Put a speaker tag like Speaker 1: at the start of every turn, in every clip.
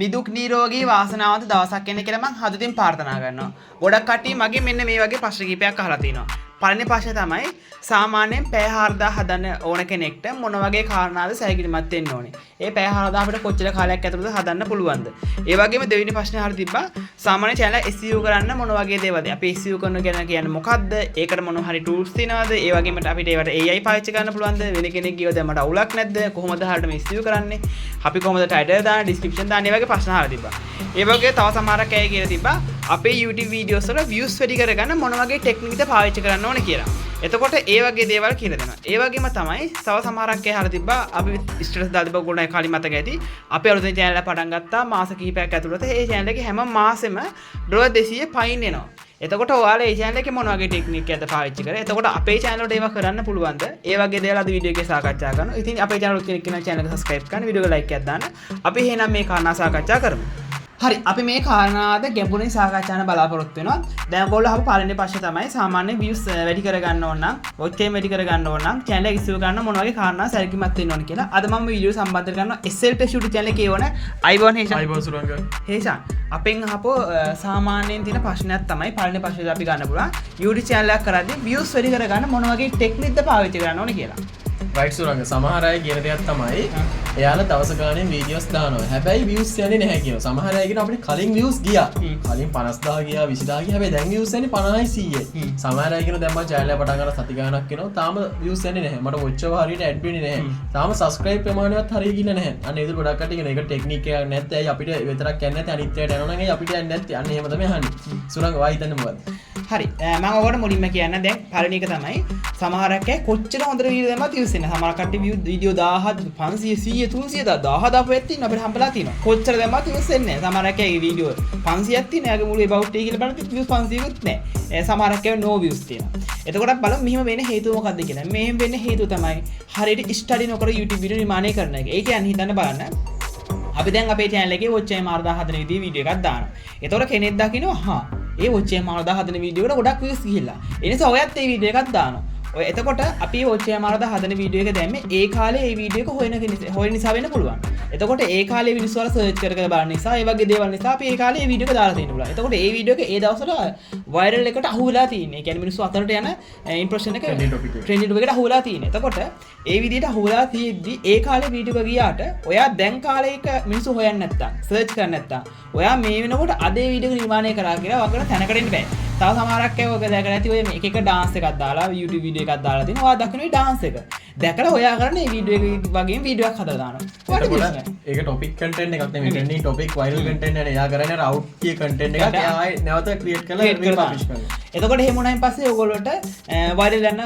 Speaker 1: නිදුක් නිරෝගී වාසනාවන්ත දවසක් එන්න කියලා මම හදටින් ප්‍රාර්ථනා කරනවා. ගොඩක් කට්ටිය මගේ මෙන්න මේ වගේ ප්‍රශ්න කිහිපයක් අහලා තිනවා. පළවෙනි ප්‍රශ්නේ තමයි සාමාන්‍යයෙන් පැය 4000 හදන්න ඕන කෙනෙක්ට මොන වගේ කාරණාද සැලකිලිමත් වෙන්න ඕනේ. ඒ පැය 4000 අපිට කොච්චර කාලයක් ඇතුළත හදන්න පුළුවන්ද? ඒ වගේම දෙවෙනි ප්‍රශ්නේ අහලා තිබ්බා සාමාන්‍ය channel SEO කරන්න මොන වගේ දේවල්ද? අපි SEO කරනවා කියන්නේ මොකද්ද? ඒකට මොන හරි tools තියෙනවද? ඒ වගේම අපිට ඒවට AI පාවිච්චි කරන්න පුළුවන්ද? වෙන කෙනෙක් කියවද මට අවුලක් නැද්ද? කොහොමද හරියටම SEO කරන්නේ? අපි කොහොමද title දාන්නේ, description දාන්නේ? ඒ වගේ ප්‍රශ්න අහලා තිබ්බා. ඒ වගේ තව සමහරක් අය කියලා තිබ්බා අපේ YouTube videos වල views වැඩි කරගන්න මොන වගේ technique ද පාවිච්චි කරන්න ඕනේ කියලා. එතකොට ඒ වගේ දේවල් කියලා දෙනවා. ඒ වගේම තමයි තව සමහරක් අය අහලා තිබ්බා අපි ස්ටේටස් දාලා තිබ්බා ගොඩයි කාලි මතක ඇති. අපි අලුතෙන් channel එක පටන් ගත්තා මාස කිහිපයක් ඇතුළත ඒ channel එකේ හැම මාසෙම $200 පයින් එනවා. එතකොට ඔයාලා මේ channel එකේ මොන වගේ ටෙක්නික් එකක්ද පාවිච්චි කරේ? එතකොට අපේ channel වලට ඒවා කරන්න පුළුවන්ද? ඒ වගේ දේවල් අද වීඩියෝ එකේ සාකච්ඡා කරනවා. ඉතින් අපේ channel එක කෙනෙක් කෙනා channel එක subscribe කරන්න, වීඩියෝ එක like එකක් දාන්න. අපි එහෙනම් මේ කාරණා සාකච්ඡා කරමු. හරි අපි මේ කාරණාවද ගැඹුරින් සාකච්ඡා කරන්න බලාපොරොත්තු වෙනවා. දැන් ඔයගොල්ලෝ අහපු පළවෙනි ප්‍රශ්නේ තමයි සාමාන්‍ය views වැඩි කරගන්න ඕන නම්, watch time වැඩි කරගන්න ඕන නම් channel එක ඉස්සුව ගන්න මොන වගේ කාරණා සැලකිලිමත් වෙන්න ඕන කියලා. අද මම වීඩියෝ සම්බන්ධ කරනවා SL Tech YouTube channel එකේ වුණ අයිබෝන් හේෂන්.
Speaker 2: අයිබෝන් සුරංග.
Speaker 1: හේෂන් අපෙන් අහපු සාමාන්‍යයෙන් තියෙන ප්‍රශ්නයක් තමයි පළවෙනි ප්‍රශ්නේ අපි ගන්න පුළුවන්. YouTube channel එකක් කරද්දී views වැඩි කරගන්න මොන වගේ ටෙක්නික්ද පාවිච්චි කරන්න ඕන කියලා.
Speaker 2: රයිට් සුරංග සමහර අය කියන දෙයක් තමයි එයාලා දවස ගානේ වීඩියෝස් දානවා. හැබැයි views යන්නේ නැහැ කියනවා. සමහර අය කියන අපිට කලින් views ගියා. කලින් 50000 ගියා 20000 ගියා. හැබැයි දැන් views යන්නේ 50යි 100යි. සමහර අය කියන දැන් මම channel එක පටන් ගන්න සති ගානක් වෙනවා. තාම views යන්නේ නැහැ. මට watch hour හරියට add වෙන්නේ නැහැ. තාම subscribe ප්‍රමාණයවත් හරිය ගිල්ල නැහැ. අන්න ඒක ගොඩක් කට්ටිය කියන එක ටෙක්නික් එකක් නැත්නම් ඇයි අපිට විතරක් යන්නේ නැත්නම් අනිත් අයට යනවා නම් ඇයි අපිට යන්නේ නැත්තේ? අන්න එහෙම තමයි අහන්නේ. සුරංග ඔයා හිතන්නේ මොකද්ද?
Speaker 1: හරි මම ඔයාලට මුලින්ම කියන්න දැන් පළවෙනි එක තමයි සමහරක් අය කොච්චර හොඳට වීඩියෝ දැම්මත් views එන්නේ. සමහර කට්ටිය වීඩියෝ 1000 500 100 300 1000 දාපුවෙත් තියෙනවා අපිට හම්බලා තියෙනවා. කොච්චර දැම්මත් views එන්නේ නැහැ. සමහරක් අය වීඩියෝ 500ක් තියෙන. එයාගේ මුළු about එක කියලා බලද්දි views 500කුත් නැහැ. සමහරක් අය no views තියෙනවා. එතකොට බලමු මෙහෙම වෙන්න හේතුව මොකක්ද කියලා. මෙහෙම වෙන්න හේතුව තමයි හරියට ස්ටඩි නොකර YouTube වීඩියෝ නිර්මාණය කරන එක. ඒ කියන්නේ හිතන්න බලන්න. අපි දැන් අපේ channel එකේ watch time 4000 හදන විදිහේ වීඩියෝ එකක් දානවා. එතකොට කෙනෙක් දකිනවා හා ඒ watch time 4000 හදන වීඩියෝ වල ගොඩක් views ගිහිල්ලා. ඒ නිසා ඔයත් ඒ වීඩියෝ එකක් දානවා. ඔය එතකොට අපි watch time 4000 හදන වීඩියෝ එක දැම්මේ ඒ කාලේ ඒ වීඩියෝ එක හොයන නිසා වෙන්න පුළුවන්. එතකොට ඒ කාලේ මිනිස්සු වල සර්ච් කර කර බලන නිසා ඒ වගේ දේවල් නිසා අපි ඒ කාලේ ඒ වීඩියෝ එක දාලා තියෙන්න පුළුවන්. එතකොට ඒ වීඩියෝ එක ඒ දවස්වල viral එකට අහු වෙලා තියෙන්නේ. ඒ කියන්නේ මිනිස්සු අතරට යන impression එක trending topic එකට අහු වෙලා තියෙන්නේ. එතකොට ඒ විදිහට අහු වෙලා තියෙද්දි ඒ කාලේ වීඩියෝ එක ගියාට ඔයා දැන් කාලේක මිනිස්සු හොයන්නේ නැත්තම් සර්ච් කරන්නේ නැත්තම් ඔයා මේ වෙනකොට අද ඒ වීඩියෝ එක නිර්මාණය කරා කියලා වගේට තැනකට එන්න බෑ. තව සමහරක් අය ඔක දැකලා ඇති ඔය එක එක dance එකක් දාලා YouTube වීඩියෝ එකක් දාලා තිනවා. ඔයා දකින්න ඒ dance එක. දැකලා ඔයා කරන්නේ මේ වීඩියෝ එක වගේම වීඩියෝ එකක් හදලා දානවා.
Speaker 2: ඒක topic content එකක් නෙමෙයි trending topic viral content නේ. එයා කරන්නේ out කිය content එකක්. එයා ආයේ නැවත create කරලා republish කරනවා.
Speaker 1: එතකොට එහෙම වුණායින් පස්සේ ඔයගොල්ලන්ට viral යන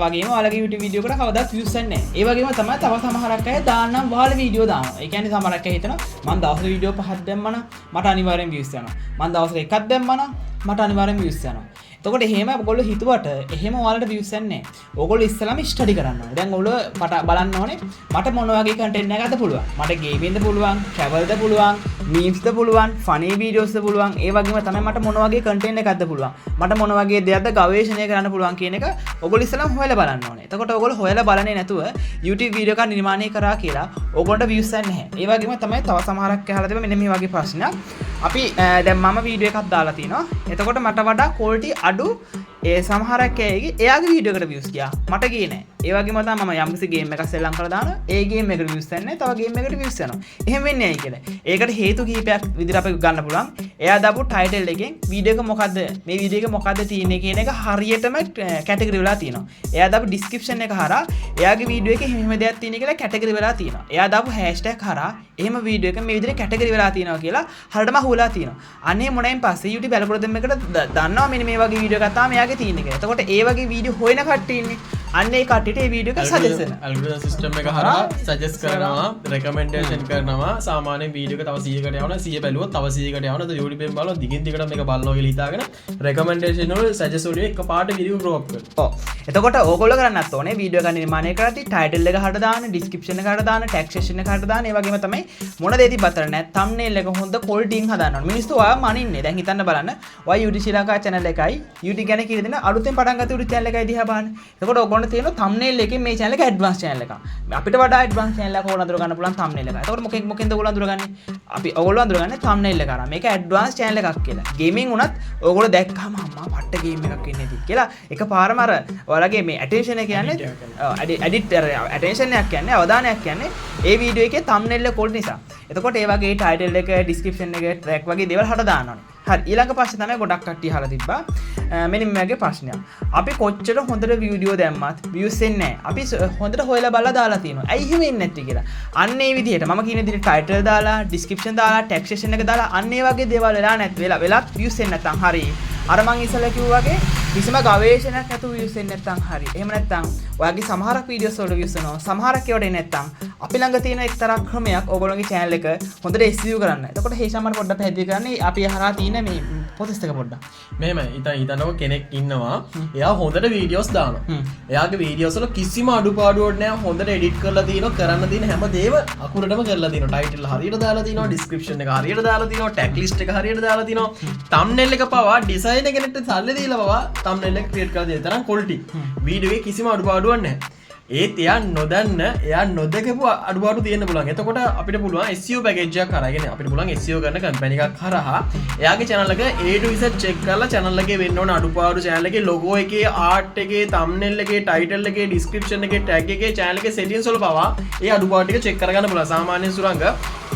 Speaker 1: වගේම ඔයාලගේ YouTube වීඩියෝ එකට කවදාවත් views එන්නේ නැහැ. ඒ වගේම තමයි තව සමහරක් අය දාන්නම් වහල වීඩියෝ දානවා. ඒ කියන්නේ සමහරක් අය හිතනවා මම දවසට වීඩියෝ 5ක් දැම්මම මට අනිවාර්යෙන් views යනවා. මම දවසට එකක් දැම්මම මට අනිවාර්යෙන් views යනවා. එතකොට එහෙම ඔයගොල්ලෝ හිතුවට එහෙම ඔයාලට views යන්නේ නැහැ. ඔයගොල්ලෝ ඉස්සෙල්ලාම ස්ටඩි කරන්න ඕනේ. දැන් ඔයගොල්ලෝ බලන්න ඕනේ මට මොන වගේ content එකක්ද පුළුවන්. මට gaming ද පුළුවන්, travel ද පුළුවන්, memes ද පුළුවන්, funny videos ද පුළුවන්. ඒ වගේම තමයි මට මොන වගේ content එකක්ද පුළුවන්. මට මොන වගේ දෙයක්ද ගවේෂණය කරන්න පුළුවන් කියන එක ඔයගොල්ලෝ ඉස්සෙල්ලාම හොයලා බලන්න ඕනේ. එතකොට ඔයගොල්ලෝ හොයලා බලන්නේ නැතුව YouTube වීඩියෝ එකක් නිර්මාණය කරා කියලා ඔයගොල්ලන්ට views යන්නේ නැහැ. ඒ වගේම තමයි තව සමහරක් අහලා තිබෙන මෙන්න මේ වගේ ප්‍රශ්නයක්. අපි දැන් මම වීඩියෝ එකක් දාලා තිනවා. එතකොට මට වඩා quality අඩු ඒ සමහරක් අයගේ එයාගේ වීඩියෝ එකට views ගියා. මට ගියේ නැහැ. ඒ වගේම තමයි මම යම්කිසි ගේම් එකක් සෙල්ලම් කරලා දානවා. ඒ ගේම් එකට views යන්නේ නැහැ. තව ගේම් එකකට views යනවා. එහෙම වෙන්නේ ඇයි කියලා. ඒකට හේතු කිහිපයක් විදිහට අපි ගන්න පුළුවන්. එයා දාපු title එකෙන් වීඩියෝ එක මොකද්ද? මේ වීඩියෝ එක මොකද්ද තියෙන්නේ කියන එක හරියටම කැටගරි වෙලා තියෙනවා. එයා දාපු description එක හරහා එයාගේ වීඩියෝ එකේ මෙහෙම දෙයක් තියෙන කියලා කැටගරි වෙලා තියෙනවා. එයා දාපු hashtag හරහා එහෙම වීඩියෝ එක මේ විදිහට කැටගරි වෙලා තියෙනවා කියලා හරියටම අහුවලා තියෙනවා. අනේ මොනෙන් පස්සේ YouTube algorithm එකට දන්නවා මෙන්න මේ වගේ වීඩියෝ එකක් තාම එයාගේ තියෙන කියලා. එතකොට ඒ වගේ වීඩියෝ හොයන කට්ටිය ඉන්නේ. අන්න ඒ කට්ටියට ඒ වීඩියෝ එක සජෙස්ට් කරනවා.
Speaker 2: algorithm system එක හරහා සජෙස්ට් කරනවා, recommendation කරනවා. සාමාන්‍යයෙන් වීඩියෝ එක තව 100කට යවනවා, 100 බැලුවොත් තව 100කට යවනවා. તો YouTube එකෙන් බලනවා දිගින් දිගට මේක බලනවා කියලා හිතාගෙන recommendation වල suggest වලින් එකපාරට වීඩියෝ grow up කරනවා.
Speaker 1: ඔව්. එතකොට ඕගොල්ලෝ කරන්නත් ඕනේ වීඩියෝ එක නිර්මාණය කරද්දී title එක හරහා දාන්න, description එක හරහා දාන්න, tag section එක හරහා දාන්න. ඒ වගේම තමයි මොන දේ තිබ්බතර නැහැ. thumbnail එක හොඳ quality එකකින් හදාන්න ඕනේ. මිනිස්සු ඔයා මනින්නේ. දැන් හිතන්න බලන්න. ඔයා YouTube ශ්‍රී ලංකා channel එකයි YouTube ගැන කියලා දෙන අලුතෙන් පටන් ගත්ත YouTube channel එකයි දිහා බලන්න. එතකොට ඕගොල්ලන්ට තියෙන thumbnail එකේ මේ channel එක advanced channel එකක්. අපිට වඩා advanced channel එකක් ඕගොල්ලෝ අඳුර ගන්න පුළුවන් thumbnail එක. එතකොට මොකෙන්ද ඕගොල්ලෝ අඳුරගන්නේ? අපි ඕගොල්ලෝ අඳුරගන්නේ thumbnail එක අරන්. මේක advanced channel එකක් කියලා. gaming උනත් ඕගොල්ලෝ දැක්කම අම්මා පට්ට game එකක් ඉන්නේ ඉතින් කියලා එකපාරම අර ඔයාලගේ මේ attention එක කියන්නේ attention එකක් කියන්නේ අවධානයක් කියන්නේ ඒ වීඩියෝ එකේ thumbnail එක කොල් නිසා. එතකොට ඒ වගේ title එක description එක track වගේ දේවල් හට දාන්න ඕනේ. හරි ඊළඟ ප්‍රශ්නේ තමයි ගොඩක් කට්ටිය අහලා තිබ්බා. මෙන්න මේ වගේ ප්‍රශ්නයක්. අපි කොච්චර හොඳට වීඩියෝ දැම්මත් views එන්නේ නැහැ. අපි හොඳට හොයලා බලලා දාලා තියෙනවා. ඇයි එහෙම එන්නේ නැත්තේ කියලා. අන්න ඒ විදිහට මම කියන විදිහට title දාලා description දාලා taxation එක දාලා අන්න ඒ වගේ දේවල් වෙලා වෙලත් views එන්නේ නැත්තම් හරි. අර මං ඉස්සෙල්ලා කිව්වා වගේ කිසිම ගවේෂණයක් නැතුව views එන්නේ නැත්තම් හරි. එහෙම නැත්තම් ඔයාගේ සමහරක් වීඩියෝස් වල views එනවා. සමහරක් ඒවට එන්නේ නැත්තම් අපි ළඟ තියෙන එක්තරා ක්‍රමයක් ඕගොල්ලෝගේ channel එක හොඳට SEO කරන්න. එතකොට හේෂාම් මට පොඩ්ඩක් පැහැදිලි කරන්න අපි හරහා තියෙන මේ process එක පොඩ්ඩක්.
Speaker 2: මෙහෙමයි හිතන්නකො කෙනෙක් ඉන්නවා එයා හොඳට වීඩියෝස් දානවා. එයාගේ වීඩියෝස් වල කිසිම අඩුපාඩුවක් නැහැ. හොඳට එඩිට් කරලා තියෙනවා. කරන්න තියෙන හැම දේම අකුරටම කරලා තියෙනවා. ටයිටල් හරියට දාලා තියෙනවා. ඩිස්ක්‍රිප්ෂන් එක හරියට දාලා තියෙනවා. ටැග් ලිස්ට් එක හරියට දාලා තියෙනවා. thumbnail එක පවා ඩිසයින් එකකට සල්ලි දීලා පවා thumbnail එක ක්‍රියේට් කරලා දෙන තරම් quality. වීඩියෝ එකේ කිසිම අඩුපාඩුවක් නැහැ. ඒත් එයා නොදන්න එයා නොදකපු අඩුපාඩු තියෙන්න පුළුවන්. එතකොට අපිට පුළුවන් SEO පැකේජ් එකක් අරගෙන අපිට පුළුවන් SEO කරන කම්පැනි එකක් හරහා එයාගේ channel එක A to Z check කරලා channel එකේ වෙන්න ඕන අඩුපාඩු channel එකේ logo එකේ art එකේ thumbnail එකේ title එකේ description එකේ tag එකේ channel එකේ settings වල පවා ඒ අඩුපාඩු ටික check කරගන්න පුළුවන්. සාමාන්‍යයෙන් සුරංග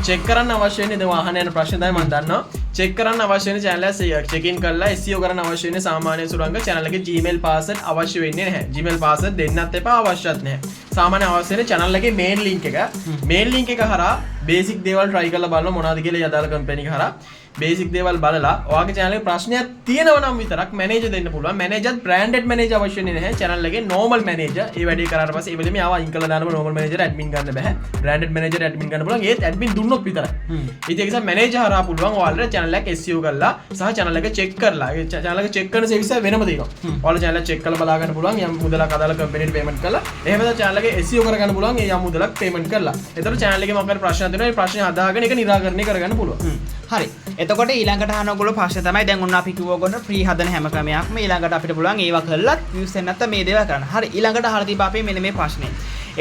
Speaker 2: check කරන්න අවශ්‍ය වෙන්නේ දැන් වාහන යන ප්‍රශ්න තමයි මම දන්නවා. check කරන්න අවශ්‍ය වෙන channel එක check in කරලා SEO කරන්න අවශ්‍ය වෙන්නේ සාමාන්‍ය සුරංග channel එකේ Gmail password අවශ්‍ය වෙන්නේ නැහැ. Gmail password දෙන්නත් එපා අවශ්‍යත් නැහැ. සාමාන්‍ය අවශ්‍ය වෙන channel එකේ main link එක හරහා basic දේවල් try කරලා බලන්න මොනවද කියලා යදාලා කම්පැනි එක හරහා basic දේවල් බලලා ඔයාගේ channel එකේ ප්‍රශ්නයක් තියෙනවා නම් විතරක් manager දෙන්න පුළුවන්. manager branded manager අවශ්‍ය නැහැ. channel එකේ normal manager ඒ වැඩේ කරාට පස්සේ ඒ වෙලෙම ආවා අයින් කරලා දානම normal manager admin ගන්න බෑ. branded manager admin ගන්න පුළුවන්. ඒත් admin දුන්නොත් විතරයි. ඉතින් ඒක නිසා manager හරහා පුළුවන් ඔයාලට channel එක SEO කරලා සහ channel එක check කරලා ඒ channel එක check කරන service එක වෙනම දෙනවා. ඔයාලා channel එක check කරලා බලා ගන්න පුළුවන්. යම් මුදලක් අදාළ company ට payment කරලා එහෙම නැත්නම් channel එක SEO කරගන්න පුළුවන්. ඒ යම් මුදලක් payment කරලා. එතකොට channel එකේ මොකක් හරි ප්‍රශ්න තියෙනවා. ඒ ප්‍රශ්නේ හදාගෙන ඒක निराකරණය කරගන්න පුළුවන්.
Speaker 1: හරි. එතකොට ඊළඟට අහන ඔයගොල්ලෝ ප්‍රශ්න තමයි දැන් ඔන්න අපි කිව්ව ඔයගොල්ලෝ ෆ්‍රී හදන හැම ක්‍රමයක්ම ඊළඟට අපිට පුළුවන් ඒවා කළත් views එන්න නැත්නම් මේ දේවල් කරන්න. හරි. ඊළඟට අහලා තිබ්බා අපේ මෙන්න මේ ප්‍රශ්නේ.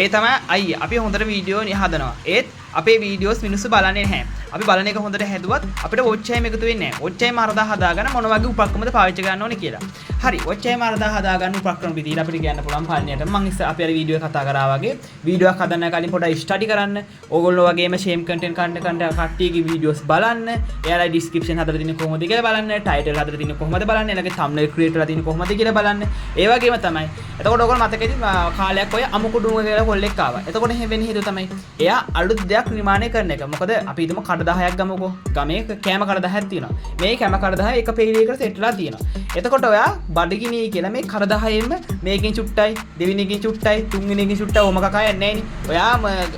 Speaker 1: ඒ තමයි අයියේ අපි හොඳට වීඩියෝ හදනවා. ඒත් අපේ වීඩියෝස් මිනිස්සු බලන්නේ නැහැ. අපි බලන එක හොඳට හැදුවත් අපිට watch time එකතු වෙන්නේ නැහැ. watch time අරදා හදාගන්න මොන වගේ උපක්‍රමද පාවිච්චි කරන්න ඕනේ කියලා. හරි. watch time අරදා හදාගන්න උපක්‍රම විදිහට අපිට කියන්න පුළුවන් පාලනයට. මම අපි අර වීඩියෝ එක කතා කරා වගේ වීඩියෝ එකක් හදන්න කලින් පොඩ්ඩක් ස්ටඩි කරන්න. ඕගොල්ලෝ වගේම shame content කට්ටියගේ වීඩියෝස් බලන්න. එයාලා description හදලා තියෙන්නේ කොහොමද කියලා බලන්න. title හදලා තියෙන්නේ කොහොමද බලන්න. ඊළඟට thumbnail create කරලා තියෙන්නේ කොහොමද කියලා බලන්න. ඒ වගේම තමයි. එතකොට ඕගොල්ලෝ මතකෙදි කාලයක් ඔය අමුකුඩුම කියලා කොල්ලෙක් ආවා. එතකොට එහෙම වෙන්නේ හේතුව තමයි එයා අලුත් දෙයක් නිර්මාණය කරන එක. මොකද අපි හිතමු කඩ 10ක් ගමුකෝ. ගමේ කෑම කඩ 10ක් තියෙනවා. මේ කෑම කඩ 10 එක පේලියකට සෙට්ලා තියෙනවා. එතකොට ඔයා බඩගිනි කියලා මේ කඩ 10ෙම මේකෙන් චුට්ටයි, දෙවෙනි එකෙන් චුට්ටයි, තුන්වෙනි එකෙන් චුට්ටයි ඕම කකා යන්නේ නැහෙනි. ඔයා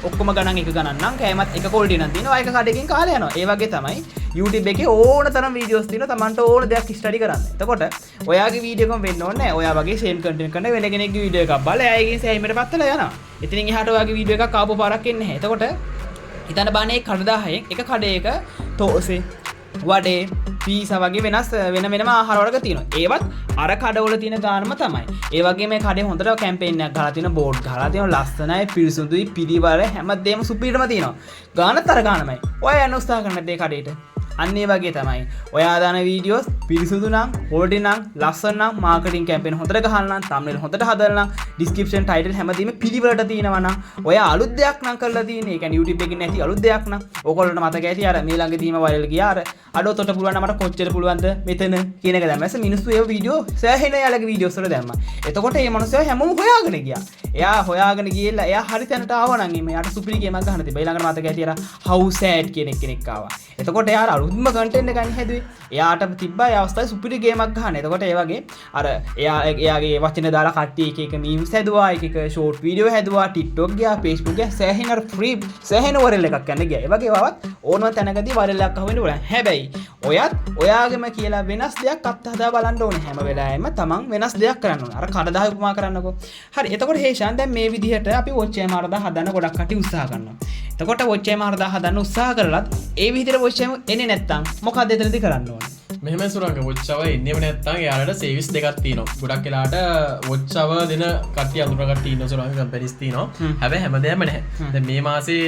Speaker 1: ඔක්කොම ගණන් එක ගණන් නම් කෑමත් එක ක්වොලිටි නම් තියෙනවා. ඒක කඩකින් කාලේ යනවා. ඒ වගේ තමයි YouTube එකේ ඕන තරම් වීඩියෝස් තියෙනවා. Tamanට ඕන දෙයක් ස්ටඩි කරන්න. එතකොට ඔයාගේ වීඩියෝ එකම වෙන්න ඕනේ නැහැ. ඔයා වගේ same content කරන වෙන කෙනෙක්ගේ වීඩියෝ එකක් බලලා එයාගෙන් සෑහීමට පත්වලා යනවා. ඉතින් එහාට ඔයාගේ වීඩියෝ එකක් ආපු පාරක් එන්නේ නැහැ. එතකොට හිතන්න බානේ කඩ 10න් එක කඩේක තෝසේ වඩේ පීසා වගේ වෙනම ආහාර වර්ග තියෙනවා. ඒවත් අර කඩවල තියෙන ගානම තමයි. ඒ වගේ මේ කඩේ හොඳට කැම්පේන් එකක් ගහලා තියෙනවා, බෝඩ් ගහලා තියෙනවා, ලස්සනයි, පිරිසුදුයි, පිරිවර හැමදේම සුපිරිටම තියෙනවා. ගානත් අර ගානමයි. ඔය යන උත්සාහ කරන දේ කඩේට. අන්න ඒ වගේ තමයි. ඔයා දාන වීඩියෝස් පිරිසුදු නම්, quality නම්, ලස්සන නම්, මාකටිං කැම්පේන් හොඳට ගහලා නම්, thumbnail හොඳට හදලා නම්, description title හැමදේම පිළිවෙලට තියෙනවා නම්, ඔය අලුත් දෙයක් නම් කරලා තියෙන්නේ. ඒ කියන්නේ YouTube එකේ නැති අලුත් දෙයක් නම් ඕගොල්ලන්ට මතක ඇති අර මේ ළඟදීම viral ගියා අර අඩොතොට පුළුවන් නම් මට කොච්චර පුළුවන්ද මෙතන කියන එක දැම්මැස මිනිස්සු ඒ වීඩියෝ සෑහෙන යාලගේ වීඩියෝස් වල දැම්මා. එතකොට මේ මනුස්සයා හැමෝම හොයාගෙන ගියා. එයා හොයාගෙන ගිහලා එයා හරි තැනට ආවා නම් එයාට සුපිරි ගේමක් ගන්න තිබ්බා. ඊළඟට මතක ඇති අර house ad කියන කෙනෙක් ආවා. එතකොට එයා අලුත්ම content එකක් හැදුවේ. එයාට තිබ්බා ඒ අවස්ථාවේ සුපිරි ගේමක් ගන්න. එතකොට ඒ වගේ අර එයාගේ වචන දාලා කට්ටිය එක memes හැදුවා, එක short video හැදුවා, TikTok ගියා, Facebook ගියා, සෑහෙන අර free සෑහෙන viral එකක් යන්න ගියා. ඒ වගේ වාවත් ඕනම තැනකදී viral එකක් අහුවෙන්න ඕන. හැබැයි ඔයත් ඔයාගෙම කියලා වෙනස් දෙයක් අත්හදා බලන්න ඕනේ. හැම වෙලාවෙම තමන් වෙනස් දෙයක් කරන්න ඕනේ. අර කඩ 10 උපමා කරන්නකෝ. හරි. එතකොට හේෂාන් දැන් මේ විදිහට අපි watch time හරදා හදන්න ගොඩක් කටි උත්සාහ කරනවා. එතකොට watch time හරදා හදන්න උත්සාහ කරලත් ඒ විදිහට watch time එන්නේ නැත්තම් මොකක්ද එතනදී කරන්න ඕනේ?
Speaker 2: මෙහම සුරංග ොච්චව එන්නම නැත්තන් යාලට සේවිස් දෙකක් තියන ගොඩක් කියලාට ොච්චව දෙන කට අතුරකට ඉන්න සුරංග පැරිස්තින හැබ හැමදෑම නැහැ මේ මාසේ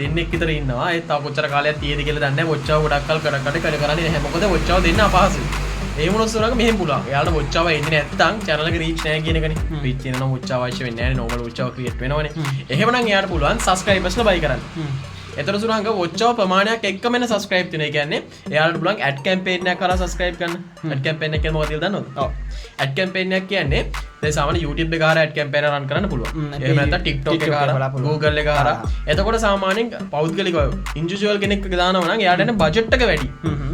Speaker 2: දෙන්නෙක් තර ඉන්නවා තා කොච්චර කාලය තියද කියල දන්න ොච්චාව ගොඩක්කල් කරකට කරන්න හැමකොද ොච්චාව දෙන්න පහස ඒමනොස්සරක මෙහ පුලා යාට ොච්චාව එන්න ඇත්තන් චනලක රීච් නෑ කියනක පිච්චන ොච්චාවශ වෙන්න නොවල ොච්චාව ක්‍රියට් වෙනවන එහෙමන යාට පුළුවන් සස්ක්‍රයිබස්ල බයි කරන්න එතර සුරංග ොච්චාව ප්‍රමාණයක් එක්කමන සස්ක්‍රයිප් තින කියන්නේ යාට පුලන් ඇඩ් කැම්පේන කර සස්ක්‍රයිප් කන්න ඇඩ් කැම්පේන එක මොදල් දන්න ඇඩ් කැම්පේනයක් කියන්නේ සාම YouTube කාර ඇඩ් කැම්පේන රන් කරන්න පුළුව එමත ටික්ටෝක Google එක හර එතකොට සාමානෙන් පෞද්ගලික ඉන්ජුවල් කෙනෙක් දානවන යාටන බජට්ක වැඩි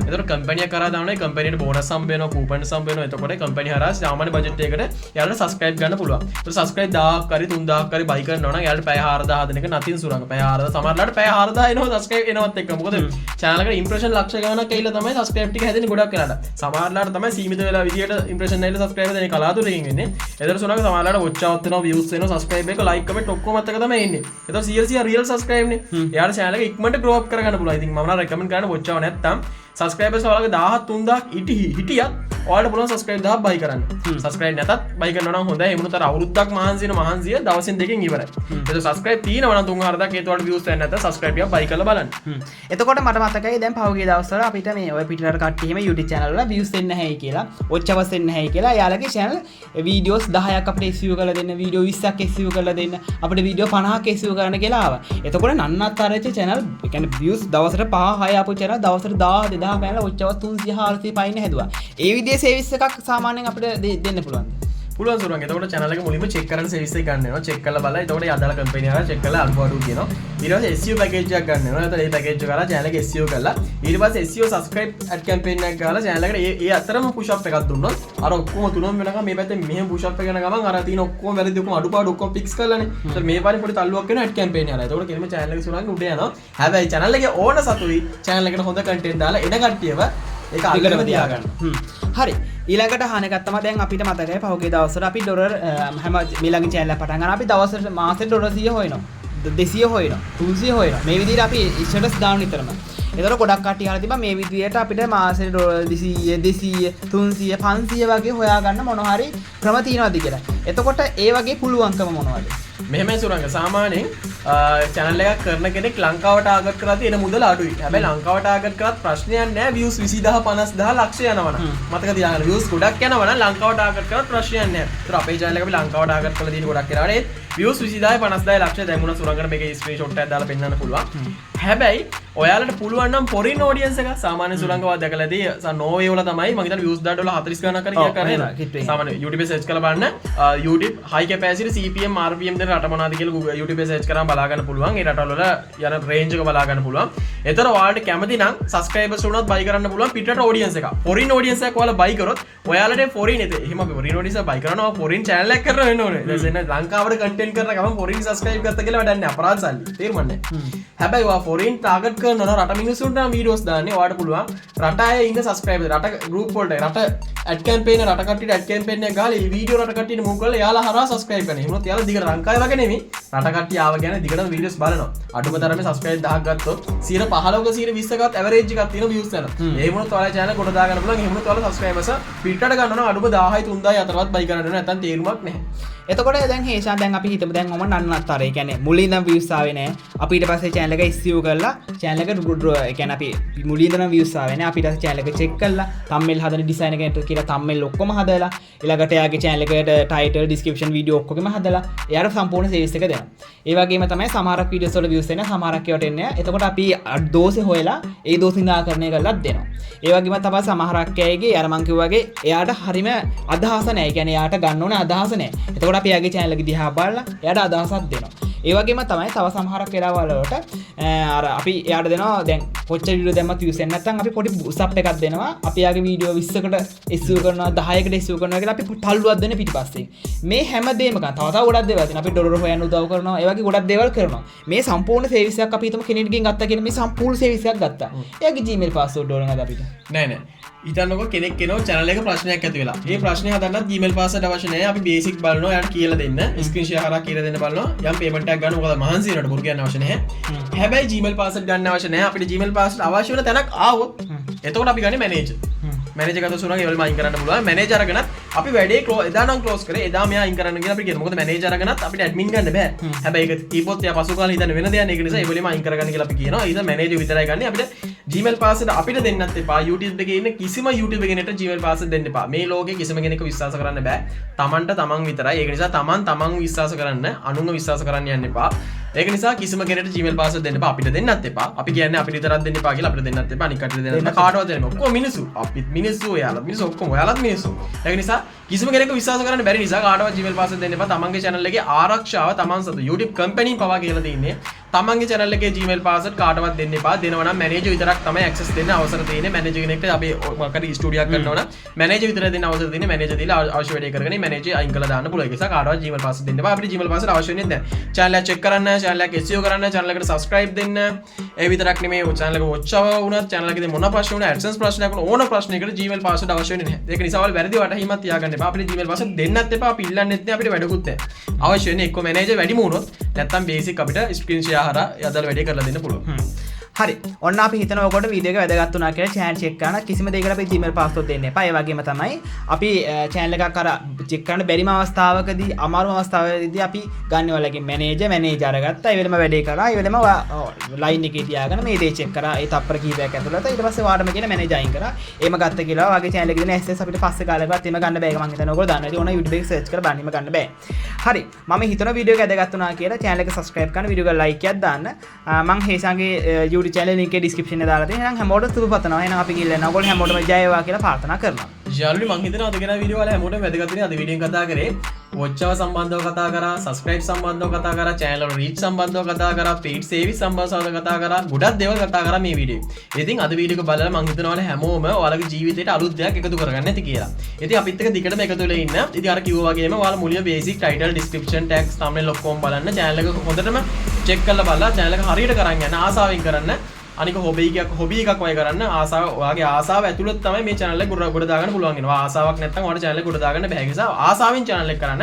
Speaker 2: එතර කම්පනිය කරදාන කම්පනට බෝන සම්බයන කූපන් සම්බයන එතකොට කම්පනි හර සාමාන බජට්යකට යාට සස්ක්‍රයිබ් ගන්න පුළුව සස්ක්‍රයිබ් දාකරි තුන්දාකරි බයික නොන යාට පැහාරදාදනක නතින් සුරංග පැහාර සමරලට පැහාරදා න සස්ක්‍රයිබ් එනවත් එක් මොද චානක ඉම්ප්‍රේෂන් ලක්ෂ ගන කෙල තමයි සස්ක්‍රයිප්ටි හැදන ගොඩක් කරට සමාරලාට තම සීමිත වෙලා විදිට ඉම්ප්‍රේෂන් ල සස්ක්‍රයිබ කලාතුරගන්න එදර සුනක සමාලට ොච්චාවත්තන වියස්සන සස්ක්‍රයිබ එක ලයිකම ටොක්කොමත්තකම එන්න එත සිය රියල් සස්ක්‍රයිබ් යාර ශාලක ඉක්මට ග්‍රෝප් කරගන්න පුල ඉතින් ම රකමෙන් කරන ොච්චාව නැත්තම් සස්ක්‍රයිබ සවලක දාහත් තුන්දක් හිටියත් ඔයාට පුල සස්ක්‍රයිබ් දහ බයි කරන්න සස්ක්‍රයිබ් නැතත් බයිකරන හොඳ එමුතර අවුරුද්දක් මහන්සින මහන්සිය දවසින් දෙකින් ඉවර සස්ක්‍රයිබ් තියනවන තුන්හරද ඒතුවට වියස් නැත සස්ක්‍රයිබ බයි කල බලන්න
Speaker 1: එතකොට මට මතකයි දැන් පහුගේ දවස්වල අපිට මේ ඔය පිටරට කට්ටියම YouTube channel වල views දෙන්න හැයි කියලා ඔච්චවස් දෙන්න හැයි කියලා යාලගේ channel videos 10ක් අපිට SEO කරලා දෙන්න වීඩියෝ 20ක් SEO කරලා දෙන්න අපිට වීඩියෝ 50ක් SEO කරන්න කියලා ආවා. එතකොට නන්නත්තරච්ච channel ඒ කියන්නේ views දවසට 5 6 ආපු channel දවසට 1000 2000 පැනලා ඔච්චවස් 300 400 පයින් හැදුවා. ඒ විදිහේ සර්විස් එකක් සාමාන්‍යයෙන් අපිට දෙන්න පුළුවන්.
Speaker 2: පුළුවන් සුරංග එතකොට channel එක මුලින්ම check කරන්න service එක ගන්න වෙනවා check කරලා බලලා එතකොට යදාල company එක check කරලා අල්පු අඩු කියනවා ඊට පස්සේ SEO package එකක් ගන්න වෙනවා එතකොට ඒ package එක ගාලා channel එක SEO කරලා ඊට පස්සේ SEO subscribe ad campaign එකක් ගාලා channel එකට ඒ අතරම push up එකක් දුන්නොත් අර ඔක්කොම තුනම වෙනකම් මේ පැත්තේ මෙහෙම push up එක යන ගමන් අර තියෙන ඔක්කොම වැරදි ඔක්කොම අඩුපාඩු ඔක්කොම fix කරලානේ එතකොට මේ පාරේ පොඩි තල්ලුවක් වෙනවා ad campaign එක. එතකොට කෙලිම channel එක සුරංග උඩ යනවා හැබැයි channel එකේ ඕන සතුයි channel එකට හොඳ content දාලා එන කට්ටියව ඒක අල්ලගෙන තියාගන්න.
Speaker 1: හරි ඊළඟට අහනකත්තම දැන් අපිට මතකයි පහුගිය දවස්වල අපි ඩොලර් හැම ඊළඟ channel එක පටන් ගන්න අපි දවසට මාසෙට ඩොලර් 100 හොයනවා 200 හොයනවා 300 හොයනවා මේ විදිහට අපි ස්ටේටස් දාන විතරම. ඒතර ගොඩක් කට්ටිය අහලා තිබා මේ විදිහට අපිට මාසෙට ඩොලර් 200 200 300 500 වගේ හොයාගන්න මොන හරි ක්‍රම තියෙනවද කියලා. එතකොට ඒ වගේ පුළුවන්කම මොනවද?
Speaker 2: මෙහෙමයි සුරංග සාමාන්‍යයෙන් channel එකක් කරන කෙනෙක් ලංකාවට ටාගට් කරලා තියෙන මුදල අඩුයි. හැබැයි ලංකාවට ටාගට් කරත් ප්‍රශ්නයක් නැහැ views 20000 50000 ලක්ෂ යනවනම්. මතක තියාගන්න views ගොඩක් යනවනම් ලංකාවට ටාගට් කරත් ප්‍රශ්නයක් නැහැ. ඒතර අපේ channel එක අපි ලංකාවට ටාගට් කරලා තියෙන ගොඩක් වෙලාවට views 20000 50000 ලක්ෂ දැමුණා සුරංගට මේකේ screenshot එකක් දාලා පෙන්නන්න පුළුවන්. හැබැයි ඔයාලට පුළුවන් නම් foreign audience එක සාමාන්‍ය සුරංගව දැකලාදී නෝර්වේ වල තමයි මම හිතන්නේ views දාට වල 40 ගණනක් කර කරන්නේ. සාමාන්‍ය YouTube එක search කරලා බලන්න YouTube high capacity CPM RPM දෙන රට මොනවද කියලා Google YouTube එක search කරාම බලා ගන්න පුළුවන්. ඒ රටවල වල යන range එක බලා ගන්න පුළුවන්. ඒතර ඔයාලට කැමති නම් subscribers උනත් buy කරන්න පුළුවන් පිටරට audience එක. foreign audience එකක් ඔයාලා buy කරොත් ඔයාලට foreign එක එහෙම අපි foreign audience එක buy කරනවා foreign channel එකක් කරන්න වෙන්න ඕනේ. දැන් ලංකාවට content කරන ගමන් foreign subscribe කරත්ත කියලා වැඩක් නැහැ. අපරාධ සල්ලි. තේරුම්න්නේ. හැබැයි ඔයා foreign target කරනවා රට මිනිස්සුන්ට නම් videos දාන්නේ ඔයාලට පුළුවන් රට අය ඉන්න subscribers රට group වලට රට ad campaign රට කට්ටියට ad campaign එක ගාලා මේ video රට කට්ටියට move කරලා යාලා හරහා subscribe කරනවා. එහෙම නැත්නම් යාලා දිගට ලංකාවේ වගේ නෙමෙයි රට කට්ටිය ආව ගැන දිගටම videos බලනවා. අඩුම තරමේ subscribe 1000ක් ගත්තොත් 15ක 20ක average එකක් තියෙන views යනවා. ඒ වුණොත් ඔයාලා channel කොට දා ගන්න පුළුවන්. එහෙම වුණොත් ඔයාලා subscribers පිටට ගන්න ඕන අඩුම 1000යි 3000යි අතරවත් buy කරන්න ඕන නැත්නම් තේරුමක් නැහැ. එතකොට දැන් හේෂාන් දැන් අපි හිතමු දැන් ඔම නන්නත්තර ඒ කියන්නේ මුලින් ඉඳන් views ආවේ නැහැ. අපි ඊට පස්සේ channel එක SEO කරලා channel එක ඒ කියන්නේ අපි මුලින් ඉඳන් views ආවේ නැහැ. අපි ඊට පස්සේ channel එක check කරලා thumbnail හදන design එකට කියලා thumbnail ඔක්කොම හදලා ඊළඟට එයාගේ channel එකට title description video ඔක්කොගෙම හදලා එයාට සම්පූර්ණ service එක දෙනවා. ඒ වගේම තමයි සමහරක් videos වල views එන්නේ සමහරක් ඒවාට එන්නේ නැහැ. එතකොට අපි දෝෂේ හොයලා ඒ දෝෂ නිරාකරණය කරලා දෙනවා. ඒ වගේම තමයි සමහරක් අයගේ අර මං කිව්වා වගේ එයාට හරිම අදහස නැහැ. ඒ කියන්නේ එයාට ගන්න ඕනේ අදහස නැහැ. එතකොට අපි එයාගේ channel එක දිහා බලලා එයාට අදහසක් දෙනවා. ඒ වගේම තමයි තව සමහරක් වෙලාවල් වලට අර අපි එයාට දෙනවා දැන් කොච්චර වීඩියෝ දැම්මත් views එන්නේ නැත්නම් අපි පොඩි sub එකක් දෙනවා. අපි එයාගේ වීඩියෝ 20කට SEO කරනවා 10කට SEO කරනවා කියලා අපි තල්ලුවක් දෙන පිටිපස්සේ. මේ හැමදේම ගන්න. තව ගොඩක් දේවල් තියෙනවා. අපි ඩොලර් හොයන්න උදව් කරනවා. ඒ වගේ ගොඩක් දේවල් කරනවා. මේ සම්පූර්ණ සර්විස් එකක් අපි හිතමු කෙනෙක්ගෙන් ගත්තා කියන මේ සම්පූර්ණ සර්විස් එකක් ගත්තා. එයාගේ Gmail password ඕනද අපිට? නෑ නෑ. හිතන්නකො කෙනෙක් කෙනෝ channel එක ප්‍රශ්නයක් ඇති වෙලා. ඒ ප්‍රශ්නේ හදන්නත් Gmail password අවශ්‍ය නැහැ. අපි basic බලනවා. එයාට කියලා දෙන්න. screen share කරලා කියලා දෙන්න බලනවා. යම් payment යක් ගන්න මොකද මහන්සි වෙනකොට බොරු කියන්න අවශ්‍ය නැහැ හැබැයි Gmail password ගන්න අවශ්‍ය නැහැ අපිට Gmail password අවශ්‍ය වෙන තැනක් ආවොත් එතකොට අපි ගන්නේ manager මැනේජර් ගත සුණා ඒවලම අයින් කරන්න පුළුවන් මැනේජර් අරගෙනත් අපි වැඩේ එදා නම් ක්ලෝස් කරේ එදා මෙයා අයින් කරන්න කියලා අපිට කියනවා මොකද මැනේජර් අරගෙනත් අපිට ඇඩ්මින් ගන්න බෑ හැබැයි ඒක කීපොත් එයා පසු කාලේ හිතන්න වෙන දෙයක් නේ ඒක නිසා ඒවලම අයින් කරගන්න කියලා අපි කියනවා ඊට මැනේජර් විතරයි ගන්න අපිට Gmail password අපිට දෙන්නත් එපා YouTube එකේ ඉන්න කිසිම YouTube කෙනෙක්ට Gmail password දෙන්න එපා මේ ලෝකේ කිසිම කෙනෙක්ව විශ්වාස කරන්න බෑ තමන්ට තමන් විතරයි ඒක නිසා තමන් විශ්වාස කරන්න අනුන්ව විශ්වාස කරන්න යන්න එපා ඒක නිසා කිසිම කෙනෙක්ට Gmail password දෙන්න එපා අපිට දෙන්නත් එපා අපි කියන්නේ අපිට විතරක් දෙන්න එපා කියලා අපිට දෙන්නත් එපා අනික් කටට දෙන්න කාටවත් දෙන්න ඔක්කොම මිනිස්සු අපිත් මිනිස්සු ඔයාලත් මිනිස්සු ඔක්කොම ඔයාලත් මිනිස්සු ඒක නිසා කිසිම කෙනෙක්ව විශ්වාස කරන්න බැරි නිසා කාටවත් Gmail password දෙන්න එපා තමන්ගේ channel එකේ ආරක්ෂාව තමන් සතු YouTube company පවා කියලා තින්නේ තමන්ගේ channel එකේ Gmail password කාටවත් දෙන්න එපා දෙනවා නම් manager විතරක් තමයි access දෙන්න අවසර තියෙන්නේ manager කෙනෙක්ට අපි මොකක්ද ස්ටුඩියෝ එකක් කරනවා නම් manager විතරයි දෙන්න අවසර තියෙන්නේ manager දීලා අවශ්‍ය වැඩේ කරගෙන manager අයින් කරලා දාන්න පුළුවන් ඒක නිසා කාටවත් Gmail password දෙන්න එපා අපිට Gmail password අවශ්‍ය වෙන්නේ නැහැ channel එක check කරන්න channel එක SEO කරන්න channel එකට subscribe දෙන්න ඒ විතරක් නෙමෙයි channel එක watch hour වුණත් channel එකේ මොන ප්‍රශ්න වුණත් AdSense ප්‍රශ්නයක් වුණත් ඕන ප්‍රශ්නයකට Gmail password අවශ්‍ය වෙන්නේ නැහැ ඒක නිසා ඔයාලා වැරදි වටහීමක් තියාගන්න එපා අපිට Gmail password දෙන්නත් එපා අපි ඉල්ලන්නෙත් නැහැ අපිට වැඩකුත් නැහැ අවශ්‍ය වෙන්නේ එක්ක manager වැඩිම වුණොත් නැත්තම් basic අපිට screen share හරහා යදලා වැඩේ කරලා දෙන්න පුළුවන්
Speaker 1: හරි ඔන්න අපි හිතන ඔකට වීඩියෝ එක වැදගත් වුණා කියලා channel check කරන කිසිම දෙයකට අපි Gmail password දෙන්න එපා. ඒ වගේම තමයි අපි channel එකක් අර check කරන්න බැරිම අවස්ථාවකදී අමාරුම අවස්ථාවකදී අපි ගන්න ඔයාලගේ manager අරගත්තා. ඒ වෙලම වැඩේ කරා. ඒ වෙලම line එකේ තියාගෙන මේ දේ check කරා. ඒ තප්පර කීපයක් ඇතුළත ඊට පස්සේ වාඩම කියන manager අයින් කරා. එහෙම ගත්ත කියලා වගේ channel එකේ දෙන access අපිට පස්සේ කාලෙකවත් එහෙම ගන්න බෑ. ඒක මම හිතනවා ඔයගොල්ලෝ දන්නවා. ඒක ඕන YouTube එකේ search කරලා බලන්න ගන්න බෑ. හරි. මම හිතනවා වීඩියෝ එක වැදගත් වුණා කියලා channel එක subscribe කරන්න වීඩියෝ එක like එකක් දාන්න. මම හේසන්ගේ YouTube channel එකේ description එකේ දාලා තියෙනවා. එහෙනම් හැමෝටම සුබ පතනවා. එහෙනම් අපි ගිහින් එන්න. ඔයගොල්ලෝ හැමෝටම ජය වේවා කියලා ප්‍රාර්ථනා කරනවා.
Speaker 2: යාළුවනි මං හිතනවා අද ගෙන වීඩියෝ වල හැමෝටම වැදගත් වෙන්නේ අද වීඩියෝෙන් කතා කරේ watch hour සම්බන්ධව කතා කරා subscribe සම්බන්ධව කතා කරා channel වල reach සම්බන්ධව කතා කරා paid service සම්බන්ධව කතා කරා ගොඩක් දේවල් කතා කරා මේ වීඩියෝ. ඉතින් අද වීඩියෝ එක බලලා මං හිතනවා හැමෝම ඔයාලගේ ජීවිතේට අලුත් දෙයක් එකතු කරගන්න ඇති කියලා. ඉතින් අපිත් එක්ක දිගටම එකතු වෙලා ඉන්න. ඉතින් අර කිව්වා වගේම ඔයාලා මුලින්ම basic title description tags thumbnail ඔක්කොම බලන්න channel එක හොඳටම check කරලා බලලා channel එක හරියට කරන් යන්න ආසාවෙන් කරන්න. අනික හොබි එකක් වගේ කරන්න ආසාව ඔයාගේ ආසාව ඇතුළත තමයි මේ channel එක ගොඩ දාගන්න පුළුවන් වෙනවා. ආසාවක් නැත්නම් ඔයාලට channel එක ගොඩ දාගන්න බෑ. ඒ නිසා ආසාවෙන් channel එක කරන්න.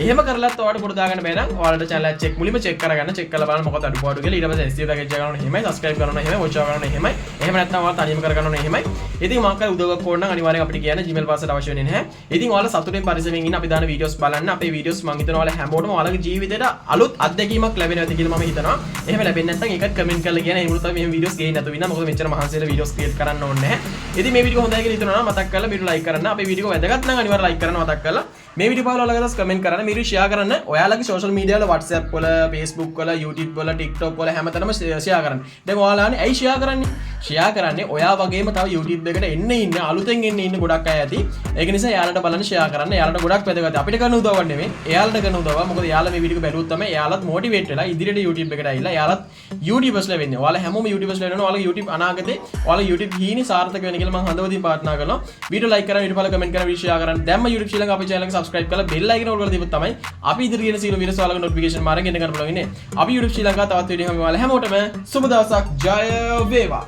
Speaker 2: එහෙම කරලත් ඔයාලට ගොඩ දාගන්න බෑ නම් ඔයාලට channel එක මුලින්ම check කරගන්න. check කරලා බලන්න මොකක්ද අඩුපාඩු කියලා. ඊට පස්සේ SEO package එක ගන්න එහෙමයි, subscribe කරන්න එහෙමයි, watch hour කරන්න එහෙමයි. එහෙම නැත්නම් ඔයාලා තනියම කරගන්න ඕනේ එහෙමයි. ඉතින් මොකක් හරි උදව්වක් ඕන නම් අනිවාර්යෙන් අපිට කියන්න Gmail password අවශ්‍ය වෙන්නේ නැහැ. ඉතින් ඔයාලා සතුටින් පරිස්සමෙන් ඉන්න අපි දාන videos බලන්න. අපේ videos මම හිතනවා ඔයාලා හැමෝටම ඔයාලගේ ජීවිතේට අලුත් අත්දැකීමක් ලැබෙනවා ඇති කියලා මම හිතනවා. එහෙම ලැබෙන්නේ නැත්නම් ඒකත් comment කරලා කියන්න. එහෙම තමයි මේ videos ගේන්න නැතුව ඉන්න. මොකද මෙච්චර මහන්සියලා videos create කරන්න ඕනේ නැහැ. ඉතින් මේ වීඩියෝ හොඳයි කියලා හිතනවා නම් මතක් කරලා වීඩියෝ like කරන්න. අපේ වීඩියෝ වැදගත් නම් අනිවාර්යෙන් like කරන්න මතක් කරලා. මේ වීඩියෝ බලලා ඔයාලා comment කරන්න. මේ වීඩියෝ share කරන්න. ඔයාලගේ social media වල WhatsApp වල, Facebook වල, YouTube වල, TikTok වල හැමතැනම share කරන්න. දැන් ඔයාලානේ ඇයි share කරන්නේ? share කරන්නේ ඔයා වගේම තව YouTube එකට එන්න ඉන්න අලුතෙන් එන්න ඉන්න ගොඩක් අය ඇති. ඒක නිසා එයාලට බලන්න share කරන්න. එයාලට ගොඩක් වැදගත්. අපිට කරන උදව්වක් නෙමෙයි. එයාලට කරන උදව්ව. මොකද එයාලා මේ වීඩියෝ බැලුවොත් තමයි එයාලත් motivate වෙලා ඉදිරියට YouTube එකට ඇවිල්ලා එයාලත් YouTubers ලා වෙන්නේ. ඔයාලා හැමෝම YouTubers ලා වෙනවා. ඔයාලගේ YouTube අනාගතේ ඔයාලා YouTube හීනි සාර්ථක වෙන්න කියලා මම හදවතින් ප්‍රාර්ථනා කරනවා. වීඩියෝ like කරන්න, වීඩියෝ comment කරන්න, වීඩියෝ share කරන්න. දැම්ම YouTube ශ්‍රී ලංකා අපේ channel එක subscribe කරලා bell icon ඔල් කරලා තිබුත් තමයි අපි ඉදිරියට කියන සීල වීඩියෝස් ඔයාලගේ notification මාරෙන් එන්න ගන්න පුළුවන් ඉන්නේ. අපි YouTube ශ්‍රී ලංකා තවත් වීඩියෝ එකක් ඔයාලා හැමෝටම සුබ දවසක් ජය වේවා.